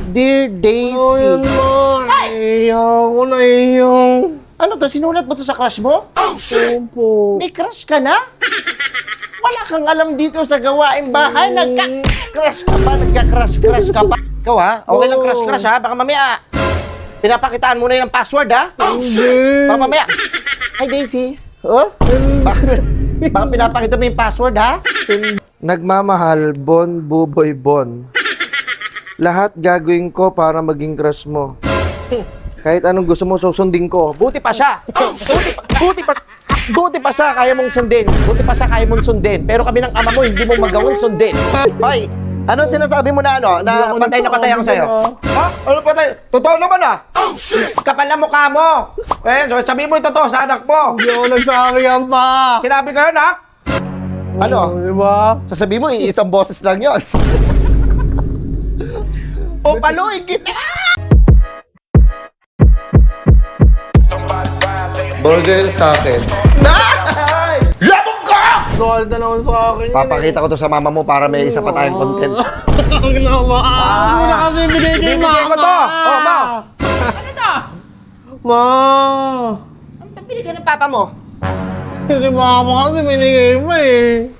Dear Daisy. Naiiyak ko, naiiyak. Ano to? Sinulat mo to sa crush mo? Opo. May crush ka na? Wala kang alam dito sa gawaing bahay. Nagka-crush ka pa, nagka-crush ka pa. Ikaw ha? Okay lang crush ha? Baka mamaya, pinapakitaan mo na yung password ha? Hindi. Baka mamaya, hi Daisy. Oh? Baka pinapakita mo yung password ha? Nagmamahal, Bon, Buboy, Bon. Lahat gagawin ko para maging crush mo. Kahit anong gusto mo, susundin ko. Buti pa siya. Buti pa siya, kaya mong sundin. Buti pa siya, kaya mong sundin. Pero kami ng ama mo, hindi mo magawang sundin. Hoy, anong sinasabi mo na ano? Na patay na patay ako sa'yo? Ha? Ano patay? Totoo naman ah. Kapal na mukha mo. Eh, sabi mo yung totoo sa anak mo. Hindi ako nagsakyan pa. Sinabi ko yun ha? Ano? Diba? Sasabi mo, iisang boses lang yun. O paluin kita! Burger sa akin. Nay! Labog ka! Galit na naman sa akin. Papakita ko to sa mama mo para may isa pa tayong content. Ang naman. Hindi na kasi binigay kay Bibigay ko mama. to! Oh, ma! Ano to? Ma. Ang pabili ka ng papa mo? Si mama kasi binigay mo eh.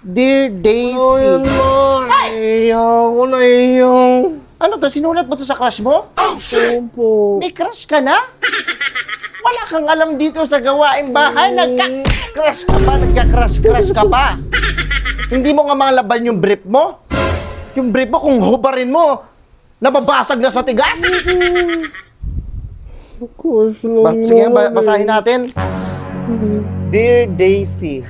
Dear Daisy. Oh, yan ma. Naiiyak ko, naiiyak. Ano to? Sinulat mo to sa crush mo? Opo. May crush ka na? Wala kang alam dito sa gawaing bahay. Nagka-crush ka pa, nagka-crush ka pa. Hindi mo nga malaban yung brief mo? Yung brief mo, kung hubarin mo, nababasag na sa tigas? Crush lang Sige, naman basahin natin. Dear Daisy,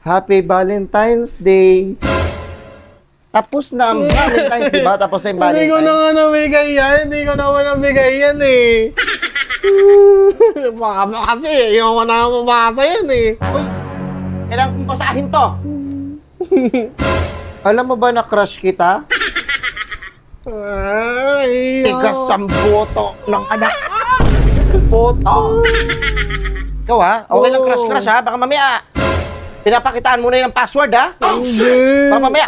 Happy Valentine's Day. Tapos na ang Valentine's, di ba? Tapos na yung Hindi ko na Valentine's. nga nabigay yan. Hindi ko naman nabigay yan eh. Baka kasi, ayaw ko na mabasa yan eh. Uy, kailangan kong basahin to. Alam mo ba na crush kita? Ay, Tigas ang boto ng anak. Boto. Ikaw ha? Okay lang crush ha? Baka mamaya, pinapakitaan mo na yung password ha? Hindi. Baka mamaya,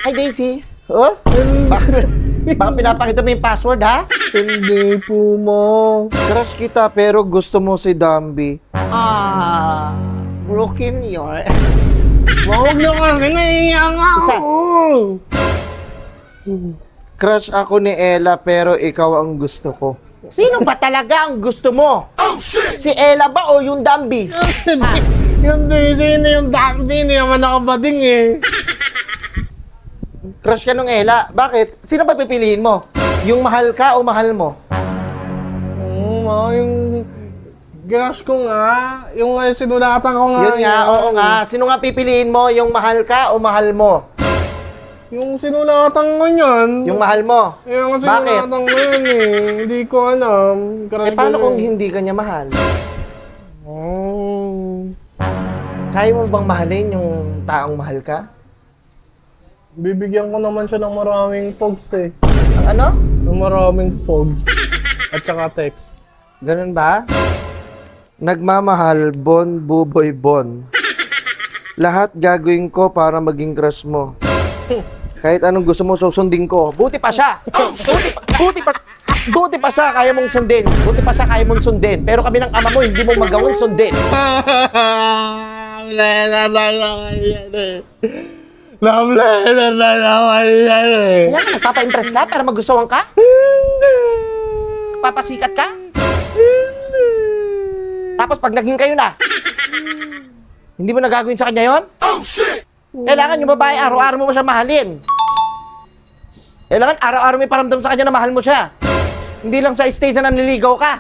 hi Daisy. Oh? Baka pinapakita mo yung password ha? Hindi po mo. Crush kita pero gusto mo si Dambi. Broken your... Huwag na kasi naiiyak Isa. ako. Crush ako ni Ella pero ikaw ang gusto ko. Sino ba talaga ang gusto mo? Si Ella ba o yung Dambi? Yung Daisy na yung Dambi, hindi naman nakabading eh. Crush ka nung Ella. Bakit? Sino ba pipiliin mo? Yung mahal ka o mahal mo? Yung crush ko nga, yung sinulatan ko nga. Yun nga, oo nga. Sino nga pipiliin mo? Yung mahal ka o mahal mo? Yung sinulatan ko yan. Yung mahal mo? Yung Bakit? sinulatan ko yan eh. Hindi ko alam. Crush Paano ko kung yun. hindi ka niya mahal? Oh. Kaya mo bang mahalin yung taong mahal ka? Bibigyan ko naman siya ng maraming pogs eh. Ang ano? Ng maraming pogs. At saka text. Ganun ba? Nagmamahal, Bon, Buboy, Bon. Lahat gagawin ko para maging crush mo. Kahit anong gusto mo, susundin ko. Buti pa siya. Buti pa siya, kaya mong sundin. Buti pa siya, kaya mong sundin. Pero kami ng ama mo, hindi mo magawang sundin. Wala naman yan eh. Love-letter na naman yan eh. Kaya ka, nagpapa-impress ka para magustuhan ka? Hindi. Papasikat ka? Hindi. Tapos pag naging kayo na, hindi mo nagagawin sa kanya yon? Kailangan yung babae, araw-araw mo siya mahalin. Kailangan araw-araw may paramdam sa kanya na mahal mo siya. Hindi lang sa stage na nanliligaw ka.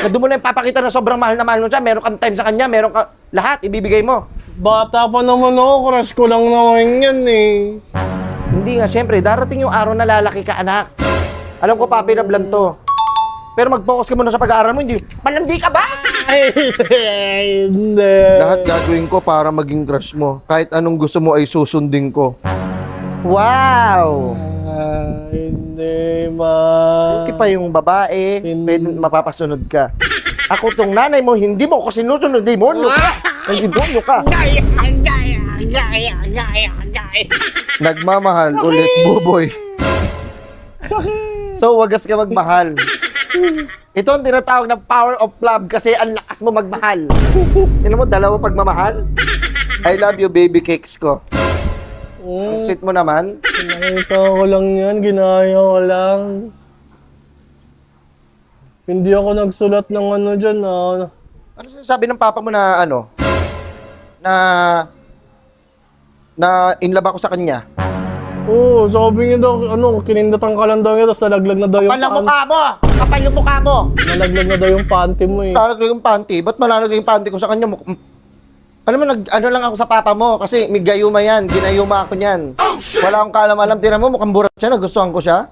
Na doon mo na yung papakita na sobrang mahal na mahal mo siya. Meron kang time sa kanya, meron ka lahat, ibibigay mo. Bata pa naman ako, crush ko lang naman yan eh. Hindi nga, syempre, darating yung araw na lalaki ka, anak. Alam ko, papi na blan to. Pero mag-focus ka muna sa pag-aaral mo, hindi. Malandi ka ba? Ay, hindi. Lahat gagawin ko para maging crush mo. Kahit anong gusto mo ay susundin ko. Wow! Hindi, ma. Buti pa yung babae, pwede mapapasunod ka. Ako tong nanay mo, hindi mo ko sinusunod, demonyo ka! Ang demonyo ka! Gaya. Nagmamahal ulit, Buboy. So, wagas ka magmahal. Ito ang tinatawag na power of love kasi ang lakas mo magmahal. Tignan mo, dalawa pagmamahal. I love you, baby cakes ko. Ang sweet mo naman. Nakita ko lang yan, ginaya ko lang. Hindi ako nagsulat ng ano dyan, Ano sinasabi ng papa mo na ano? Na in love ako sa kanya? Oo, sabi niya daw, kinindatan ka lang daw niya, tapos nalaglag na daw yung Kapal ang mukha mo! Kapal yung mukha mo! Nalaglag na daw yung panty mo eh. Malalaglag yung panty? Ba't malalaglag yung panty ko sa kanya? Alam mo, ano lang ako sa papa mo kasi may gayuma yan. Ginayuma ako niyan. Wala akong kaalam-alam. Tinan mo, mukhang burat siya. Nagustuhan ko siya.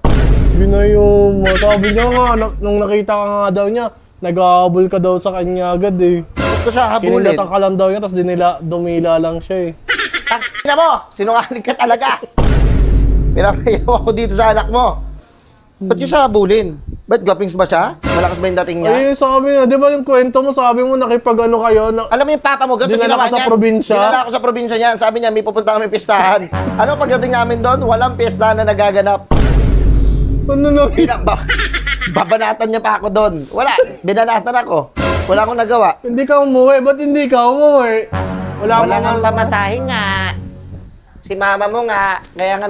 Ginayuma. Sabi niya nga, nung nakita ka nga daw niya, nag-aabol ka daw sa kanya agad eh. Ba't ko siya habulin? Kinindatan ka lang daw niya, tapos dumila lang siya eh. Tingnan mo! Sinungaling ka talaga! Pinapayaw ako dito sa anak mo. Ba't yung siya habulin? Ba't gwapings ba siya? Malakas ba yung dating niya? Ay, sabi niya, di ba yung kwento mo, sabi mo nakipag-ano kayo, Alam mo yung papa mo, ganito dinala ginawa ka sa niyan. probinsya? Dinala ako sa probinsya niyan. Sabi niya, may pupunta kami pistahan. Ano pagdating namin doon? Walang pistahan na nagaganap. Ano na? Babanatan niya pa ako doon. Wala, binanatan ako. Wala akong nagawa. Hindi ka umuwi, ba't hindi ka umuwi? Wala nga pamasahe nga. Si mama mo nga, kaya nga,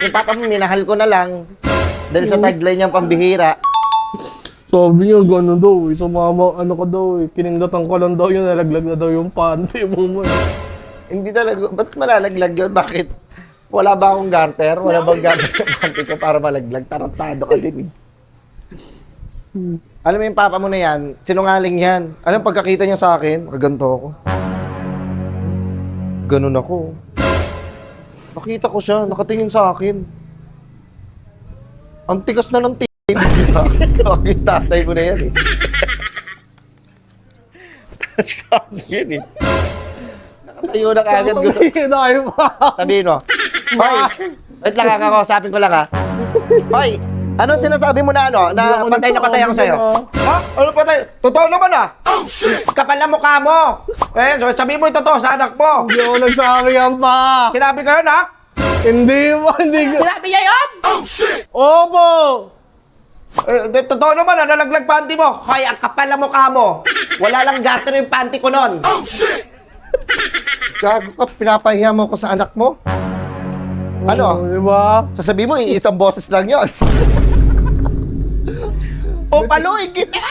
yung papa mo, minahal ko na lang. Dahil sa tagline niyang pambihira. Sabi niya, gano'n daw eh. Sumama, ano ka daw eh. Kinindatan ko lang daw yun, nalaglag na daw yung panty mo eh. Hindi talaga, ba't malalaglag yun? Bakit? Wala ba akong garter? Wala bang garter yung panty ko para malaglag? Tarantado ka din eh. Alam mo yung papa mo na yan, sinungaling yan. Alam pagkakita niya sa akin, kaganto ako. Ganun ako. Nakita ko siya, nakatingin sa akin. Ang tigas na ng TV. Kakit tatay ko na yan eh. Yan eh. Nakatayo na kagad gusto. Tayo pa. Sabihin mo, Hoy, wait lang kakakausapin ko lang ha. Hoy, anong sinasabi mo na ano? Na patay na patay ako sa'yo? Ha? Ano patay? Totoo naman ah. Kapal na mukha mo. Eh, sabihin mo yung totoo sa anak mo. Hindi ako nagsabi yan pa. Sinabi ko yun ha? Hindi mo, hindi ko. Sinabi niya yun? Opo! Totoo naman, nalaglag panty mo. Hoy, ang kapal na mukha mo. Wala lang garter yung panty ko nun. Gago ka, pinapahiya mo ko sa anak mo. Ano? Di ba? Sasabihin mo, isang boses lang yun. O paluin kita!